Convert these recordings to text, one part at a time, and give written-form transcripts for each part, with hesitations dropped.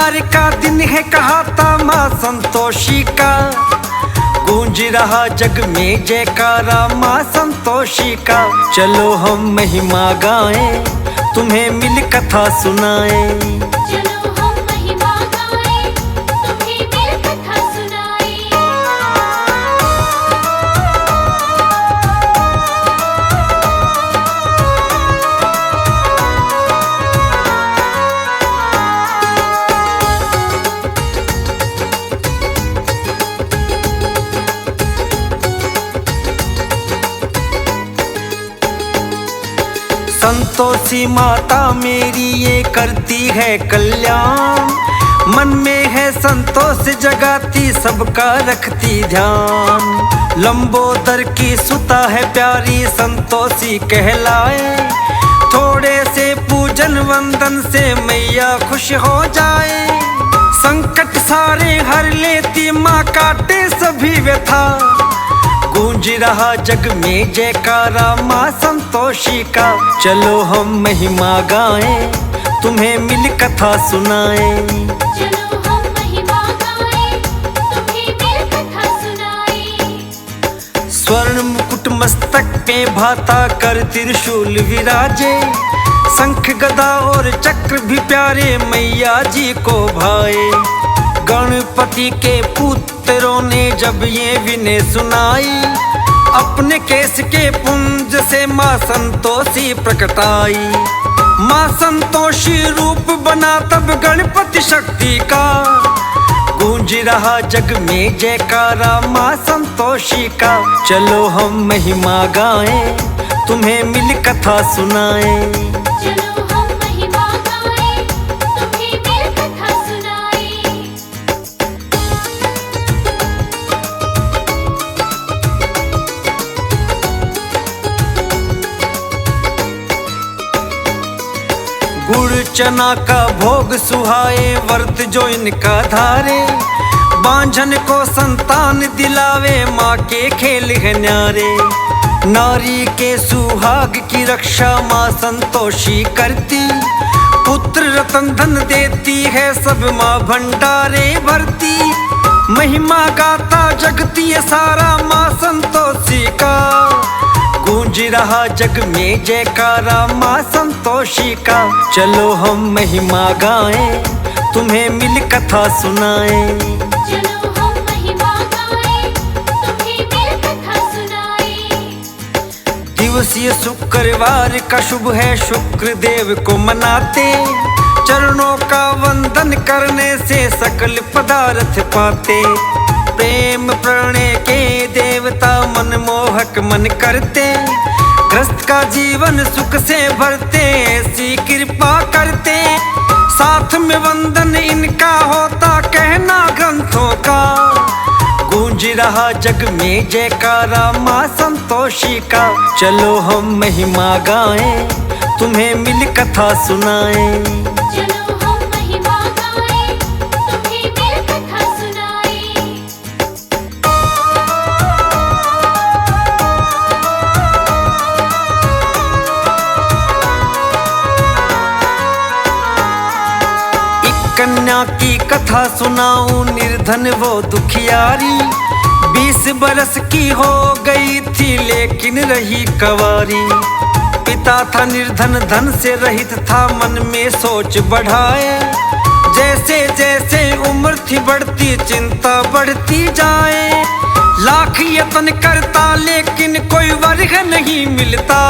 प्यार का दिन है कहा था माँ संतोषी का, गूंज रहा जग में जयकारा माँ संतोषी का। चलो हम महिमा गाएं, तुम्हें मिल कथा सुनाएं। चलो हम महिमा गाएं, तुम्हें मिल कथा सुनाएं। संतोषी माता मेरी ये करती है कल्याण, मन में है संतोष जगाती सबका रखती ध्यान। लंबोदर की सुता है प्यारी संतोषी कहलाए, थोड़े से पूजन वंदन से मैया खुश हो जाए। संकट सारे हर लेती माँ काटे सभी व्यथा, गूंज रहा जग में जयकारा माँ संतोषी का। चलो हम महिमा गाएं, तुम्हें मिल कथा सुनाएं। चलो हम महिमा गाएं, तुम्हें मिल कथा सुनाएं। स्वर्ण मुकुट मस्तक पे भाता कर त्रिशूल विराजे, शंख गदा और चक्र भी प्यारे मैया जी को भाए। गणपति के पुत्रों ने जब ये विनय सुनाई, अपने केश के पुंज से माँ संतोषी प्रकटाई। माँ संतोषी रूप बना तब गणपति शक्ति का, गूंज रहा जग में जयकारा माँ संतोषी का। चलो हम महिमा गाएं, तुम्हें मिल कथा सुनाएं। चलो हम महिमा गाएं, तुम्हें मिल कथा सुनाएं। गुड़ चना का भोग सुहाए, व्रत जो इनका धारे। बांझन को संतान दिलावे, माँ के खेल है न्यारे। नारी के सुहाग की रक्षा माँ संतोषी करती, पुत्र रतन धन देती है सब माँ भंडारे भरती। महिमा गाता जगती है सारा माँ संतोषी का, गूंज रहा जग में जयकारा माँ संतोषी का। चलो हम महिमा गाएं, तुम्हें मिल कथा सुनाएं। चलो हम महिमा गाएं, तुम्हें मिल कथा सुनाएं। दिवसीय शुक्रवार का शुभ है, शुक्र देव को मनाते। चरणों का वंदन करने से सकल पदार्थ पाते। प्रेम प्रणय के देवता मनमोहक मन करते, ग्रस्त का जीवन सुख से भरते ऐसी कृपा करते। साथ में वंदन इनका होता कहना ग्रंथों का, गूंज रहा जग में जयकारा माँ संतोषी का। चलो हम महिमा गाएं, तुम्हें मिल कथा सुनाएं। चलो हम महिमा गाएं, तुम्हें मिल कथा सुनाएं। कन्या की कथा सुनाऊं, निर्धन वो दुखियारी। 20 बरस की हो गई थी लेकिन रही कंवारी। पिता था निर्धन धन से रहित था, मन में सोच बढ़ाए। जैसे जैसे उम्र थी बढ़ती चिंता बढ़ती जाए। लाख यत्न करता लेकिन कोई वर्ग नहीं मिलता,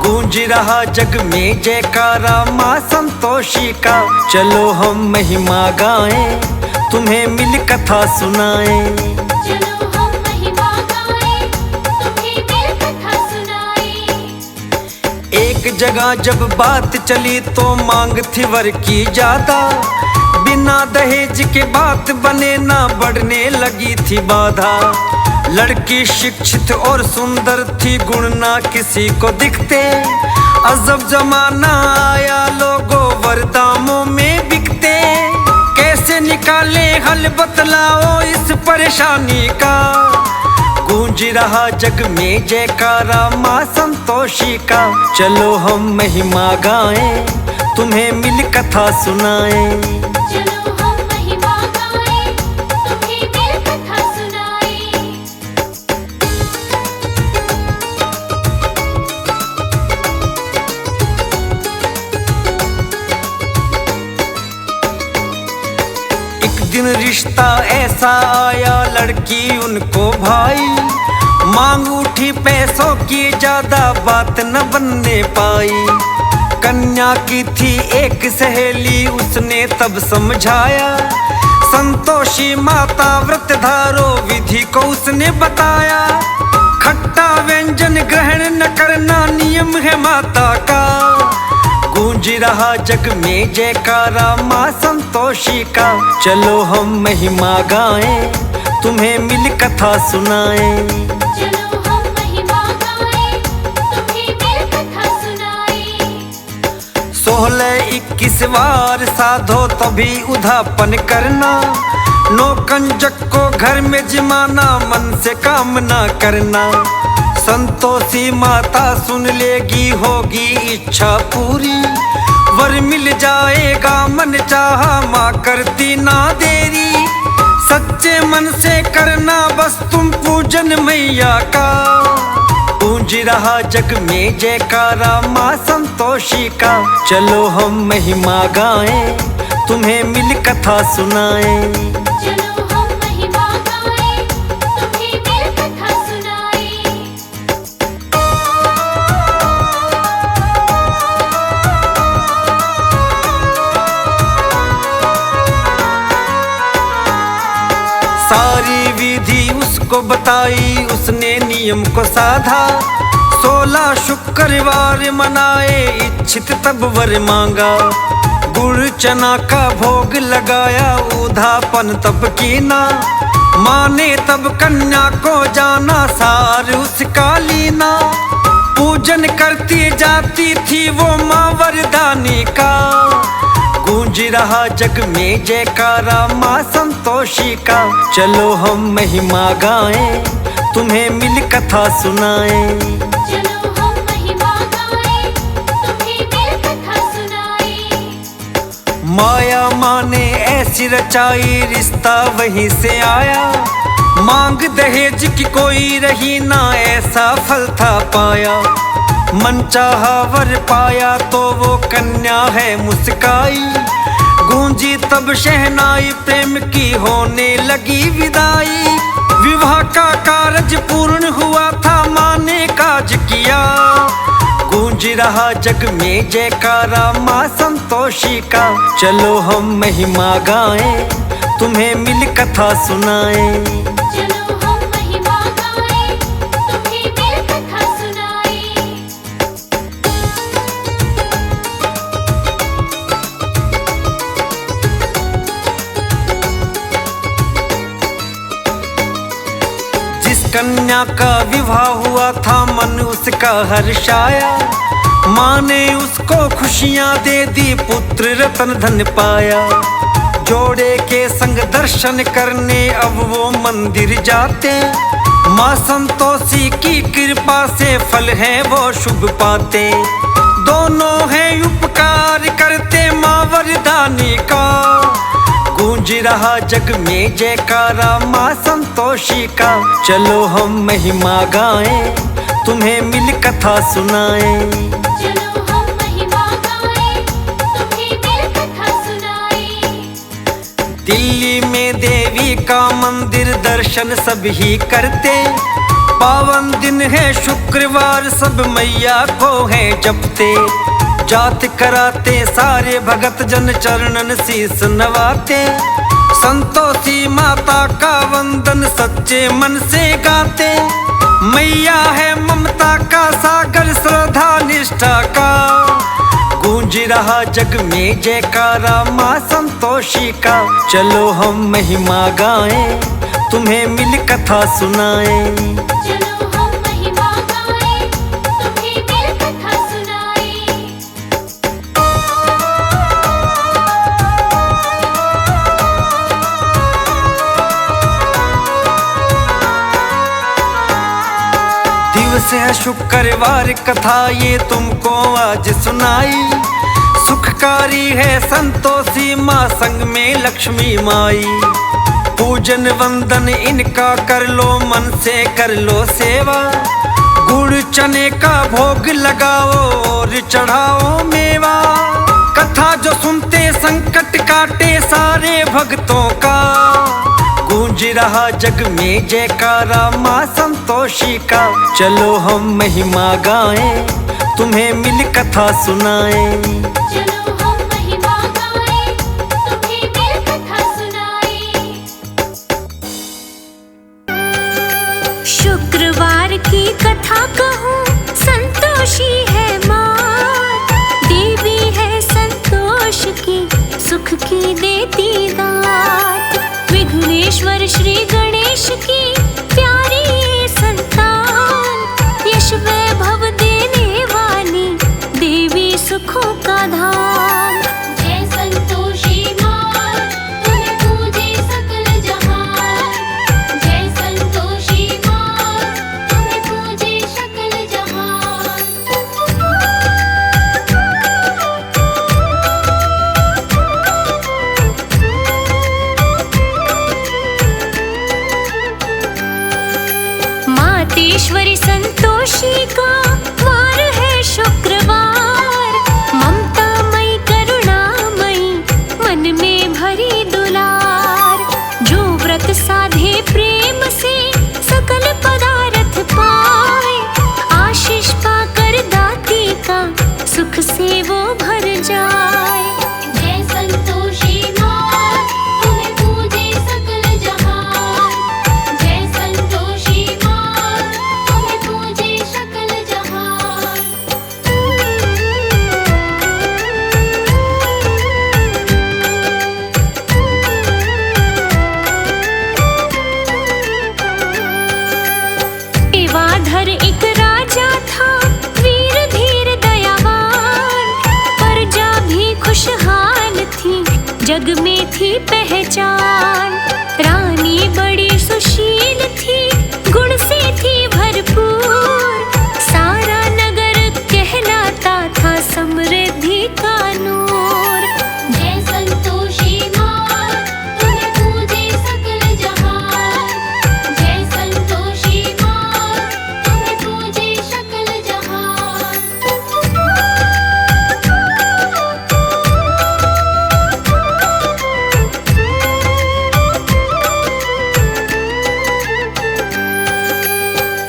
गूंज रहा जग में जयकारा माँ संतोषी का। चलो हम महिमा गाएं, तुम्हें मिल कथा सुनाएं। चलो हम महिमा गाएं, तुम्हें मिल कथा सुनाएं। एक जगह जब बात चली तो मांग थी वर की ज्यादा। बिना दहेज के बात बने ना बढ़ने लगी थी बाधा। लड़की शिक्षित और सुंदर थी, गुण ना किसी को दिखते। अजब जमाना आया, लोगों वरदामों में बिकते। कैसे निकाले हल बतलाओ इस परेशानी का, गूंज रहा जग में जयकारा माँ संतोषी का। चलो हम महिमा गाएं, तुम्हें मिल कथा सुनाए। चलो हम महिमा गाएं, तुम्हें मिल कथा सुनाएं। एक दिन रिश्ता ऐसा आया, लड़की उनको भाई, मांग उठी पैसों की, ज्यादा बात न बनने पाई। कन्या की थी एक सहेली, उसने तब समझाया, संतोषी माता व्रत धारो विधि को उसने बताया। खट्टा व्यंजन ग्रहण न करना नियम है माता का, गूंज रहा जग में जयकारा माँ संतोषी का। चलो हम महिमा गाएं, तुम्हें मिल कथा सुनाएं। चलो हम महिमा गाएं, तुम्हें मिल कथा सुनाएं। 16-21 बार साधो तभी उधापन करना, नौकंजक को घर में जिमाना, मन से काम ना करना। संतोषी माता सुन लेगी, होगी इच्छा पूरी, वर मिल जाएगा मन चाहा, माँ करती ना देरी। सच्चे मन से करना बस तुम पूजन मैया का, गूंज रहा जग में जयकारा माँ संतोषी का। चलो हम महिमा गाएं, तुम्हें मिल कथा सुनाएं। चलो हम महिमा गाएं, तुम्हें मिल कथा सुनाएं। सारी विधि उसको बताई, उसने नियम को साधा। 16 शुक्रवार मनाए, इच्छित तब वर मांगा। गुड़ चना का भोग लगाया, उधापन तब कीना। माँ ने तब कन्या को जाना, सार उसका लीना। पूजन करती जाती थी वो माँ वरदानी का, गूंज रहा जग में जयकारा माँ संतोषी का। चलो हम महिमा गाएं, तुम्हें मिल कथा सुनाएं। चलो हम महिमा गाएं, तुम्हें मिल कथा सुनाएं। माया माँ ने ऐसी रचाई, रिश्ता वहीं से आया। मांग दहेज की कोई रही ना, ऐसा फल था पाया। मन चाहा वर पाया तो वो कन्या है मुस्काई, गूंजी तब शहनाई प्रेम की, होने लगी विदाई। विवाह का कारज पूर्ण हुआ था, माँ ने काज किया। गूंज रहा जग में जयकारा माँ संतोषी का। चलो हम महिमा गाएं, तुम्हें मिल कथा सुनाएं। चलो हम महिमा गाएं, तुम्हें मिल कथा सुनाएं। जिस कन्या का विवाह हुआ था, मन उसका हर्षाया। माँ ने उसको खुशियाँ दे दी, पुत्र रतन धन पाया। जोड़े के संग दर्शन करने अब वो मंदिर जाते, माँ संतोषी की कृपा से फल है वो शुभ पाते। दोनों हैं उपकार करते माँ वरदानी का, गूंज रहा जग में जयकारा माँ संतोषी का। चलो हम महिमा गाएं, तुम्हें मिल कथा सुनाएं। चलो हम महिमा गाएं, तुम्हें मिल कथा सुनाएं। दिल्ली में देवी का मंदिर, दर्शन सभी करते। पावन दिन है शुक्रवार, सब मैया को है जपते। जात कराते सारे भगत जन, चरणन शीस नवाते। संतोषी माता का वंदन सच्चे मन से गाते। मैया है ममता का सागर, श्रद्धा निष्ठा का, गूंज रहा जग में जयकारा माँ संतोषी का। चलो हम महिमा गाएं, तुम्हें मिल कथा सुनाएं। चलो हम महिमा गाएं, तुम्हें मिल कथा सुनाएं। दिवस है शुक्रवार, कथा ये तुमको आज सुनाई। सुखकारी है संतोषी माँ, संग में लक्ष्मी माई। पूजन वंदन इनका कर लो, मन से कर लो सेवा। गुड़ चने का भोग लगाओ और चढ़ाओ मेवा। कथा जो सुनते संकट काटे सारे भक्तों का। गूंज रहा जग में जयकारा माँ संतोषी का। चलो हम महिमा गाएं, तुम्हें मिल कथा सुनाएं। चलो हम महिमा गाएं, तुम्हें मिल कथा सुनाएं। शुक्रवार की कथा कहूँ, संतोषी है मात। देवी है संतोष की, सुख की देती दात। विघ्नेश्वर श्री गणेश की प्यारी ये संतान। यश वैभव देने वाली देवी सुखों का धाम। जय संतोषी माँ, तुम्हें पूजे सकल जहान। जय संतोषी माँ, तुम्हें पूजे सकल जहान। मातेश्वरी संतोषी का वार है शुक्रवार। ममतामयी करुणामयी, मन में भरी दुलार। जो व्रत साधे प्रेम से सकल पदार्थ पाए। आशीष पाकर दाती का सुख से वो भर जाए। जय संतोषी माँ, तुम्हें पूजे सकल जहान। जय संतोषी माँ, तुम्हें पूजे सकल जहान। एवाधर एक राजा था, वीर धीर दयावान। प्रजा भी खुशहाल थी, जग में थी पहचान। रानी बड़ी सुशील थी, गुण से थी भरपूर। सारा नगर कहलाता था समृद्धि का नूर। जय संतोषी माँ, तुम्हें पूजे सकल जहान। जय संतोषी माँ, तुम्हें पूजे सकल जहान।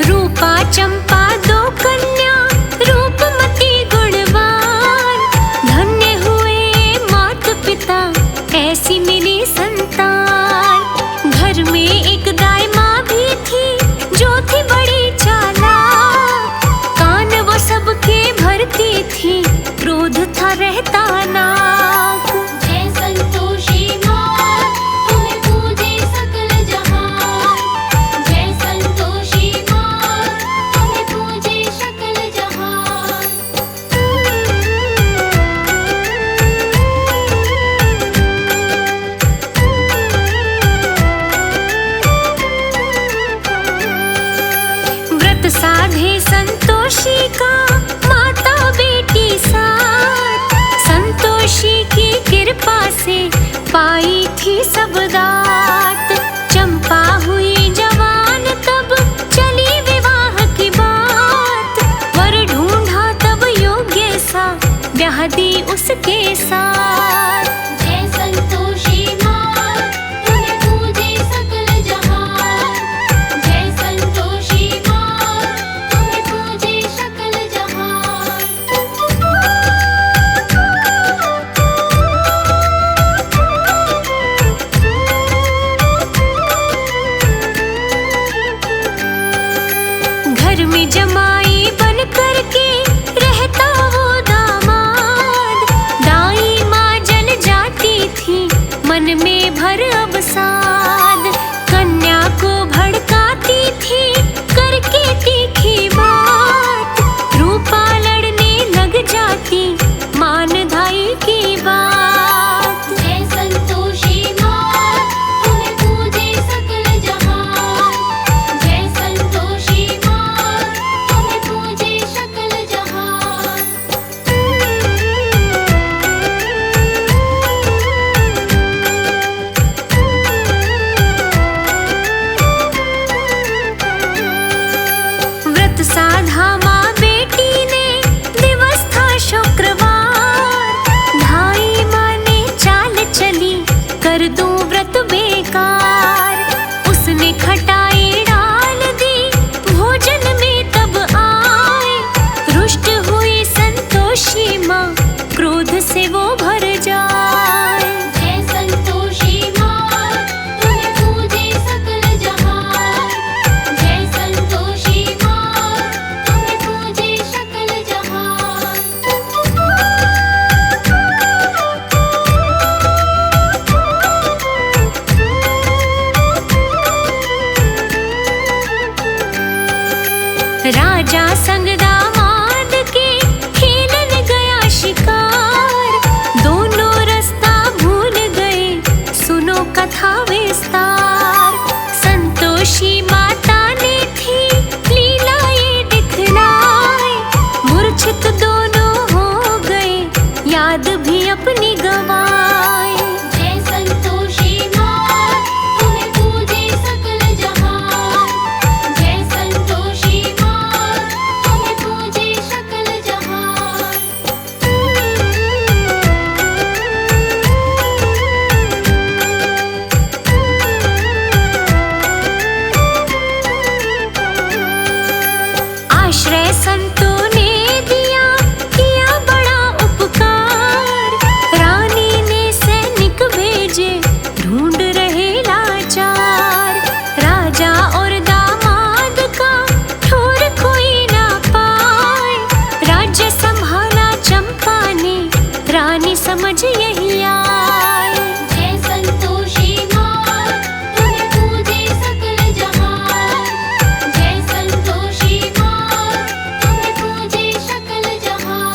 रूपा चंपा दो कन्या, रूपमती गुणवान। धन्य हुए मात पिता, ऐसी मिली संतान। घर में एक दाई माँ भी थी, जो थी बड़ी चालाक। कान वो सबके भरती थी, क्रोध था रहता नाक। जय संतोषी माँ, तुम्हें पूजे सकल जहान। जय संतोषी माँ, तुम्हें पूजे सकल जहान। व्रत साधे संतोषी का, माता बेटी साथ। संतोषी की कृपा से पाई थी सब दात। चंपा हुई जवान तब चली विवाह की बात। वर ढूंढा तब योग्य सा, ब्याह दी उसके साथ। जय संतोषी माँ, तुम्हें पूजे सकल जहान। जय संतोषी माँ, तुम्हें पूजे सकल जहान। घर में जमाई बन करके रहता वो दामाद। दाई माँ जल जाती थी, मन में भर अवसाद। कन्या को भड़काती थी, करके तीखी बात। रूपा लड़ने लग जाती, मान धाई की बात। जय संतोषी माँ, तुम्हें पूजे सकल जहान। जय संतोषी माँ, तुम्हें पूजे सकल जहान। भी अपनी गवाए। जय संतोषी माँ तुम्हें पूजे सकल जहान। जय संतोषी माँ तुम्हें पूजे सकल जहान। आश्रय संतों ने दिया किया बड़ा उपकार। रानी ने सैनिक भेजे ढूंढ रहे लाचार। राजा और दामाद का ठोर कोई ना पाए। राज्य संभाला चंपा ने रानी समझ यही आए। जय संतोषी माँ तुम्हें पूजे सकल जहान। जय संतोषी माँ तुम्हें पूजे सकल जहान।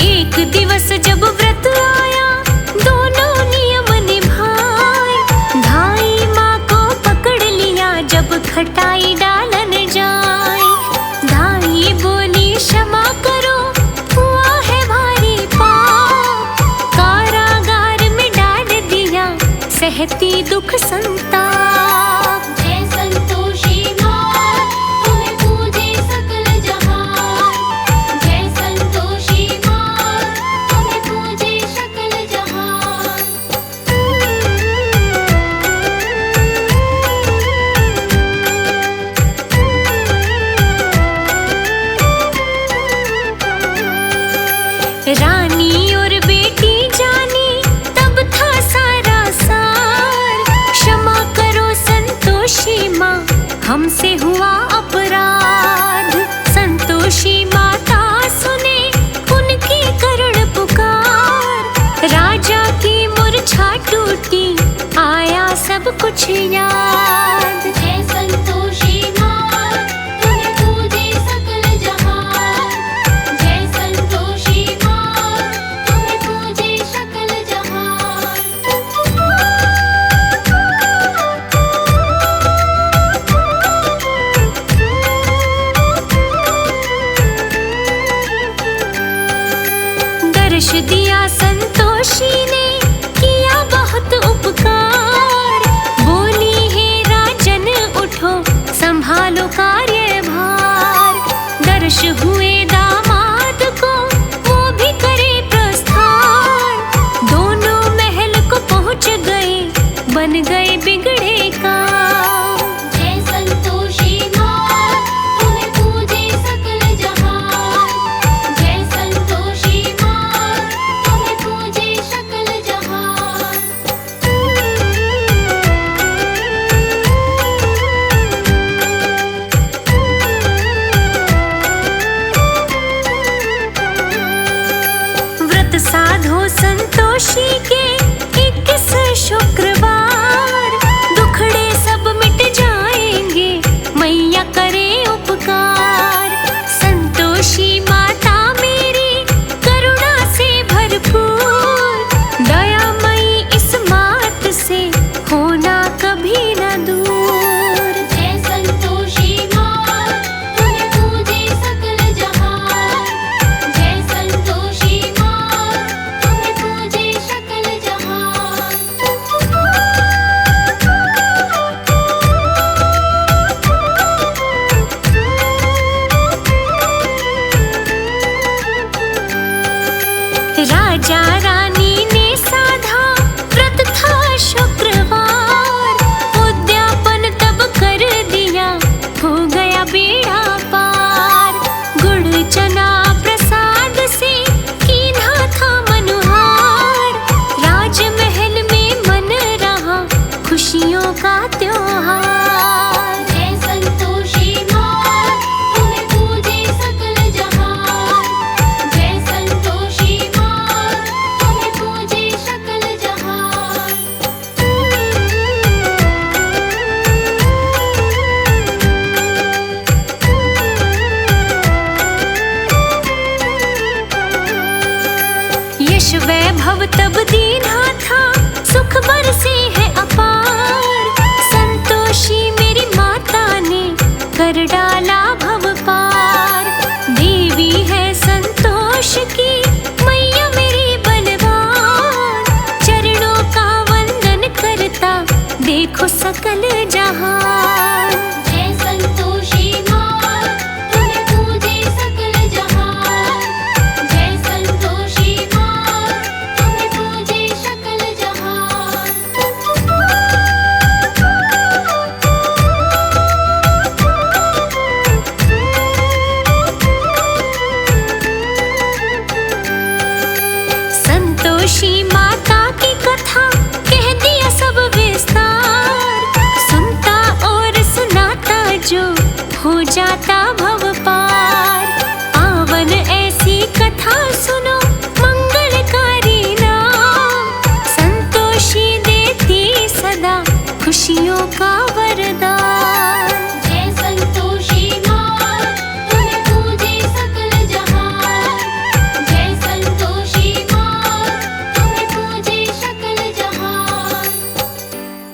एक दिवस जब व्रत आया दोनों नियम निभाए। धाई माँ को पकड़ लिया जब खटाई डालन जाए। धाई बोली क्षमा करो हुआ है भारी पाप। कारागार में डाल दिया सहती दुख संताप। जय संतोषी माँ तुम्हें पूजे सकल जहान। जय संतोषी माँ तुम्हें पूजे सकल जहान। रानी और बेटी जानी तब था सारा सार। क्षमा करो संतोषी माँ हमसे हुआ अपराध। संतोषी माता सुने उनकी करुण पुकार। राजा की मूर्छा टूटी आया सब कुछ याद। जय संतोषी माँ तुम्हें पूजे सकल जहान। जय संतोषी माँ तुम्हें पूजे सकल जहान। दर्श दिया संतोषी ने किया बहुत उपकार। बोली हे राजन उठो संभालो कार्यभार। दर्श हुए दामाद को वो भी करे प्रस्थान। दोनों महल को पहुंच गए बन गए बिगड़े काम। जय संतोषी माँ तुम्हें पूजे सकल जहान। जय संतोषी माँ तुम्हें पूजे सकल जहान। व्रत साधो संतोषी के 21 शुक्रवार। दुखड़े सब मिट जाएंगे मैया करे उपकार। संतोषी माता मेरी करुणा से भरपूर। दयामयी इस मात से होना कभी न दूर। जय संतोषी माँ तुम्हें पूजे सकल जहान। जय संतोषी माँ तुम्हें पूजे सकल जहान। राजा रानी ने साधा व्रत था शुक्रवार। उद्यापन तब कर दिया हो गया बेड़ा पार। गुड़ चना प्रसाद से कीन्हा था मनुहार। राजमहल में मन रहा खुशियों का त्योहार। जय संतोषी माँ तुम्हें पूजे सकल जहान। जय संतोषी माँ तुम्हें पूजे सकल जहान। यश वैभव तब दीना था सुख बरसे है देखो सकल जहान। जय संतोषी माँ, तुम्हें पूजे सकल जहान। जय संतोषी माँ, तुम्हें पूजे सकल जहान। संतोषी माता की कथा कह दिया सब विस्तार, सुनता और सुनाता जो हो जाता भव पार। पावन ऐसी कथा सुनो मंगलकारी नाम, संतोषी देती सदा खुशियों का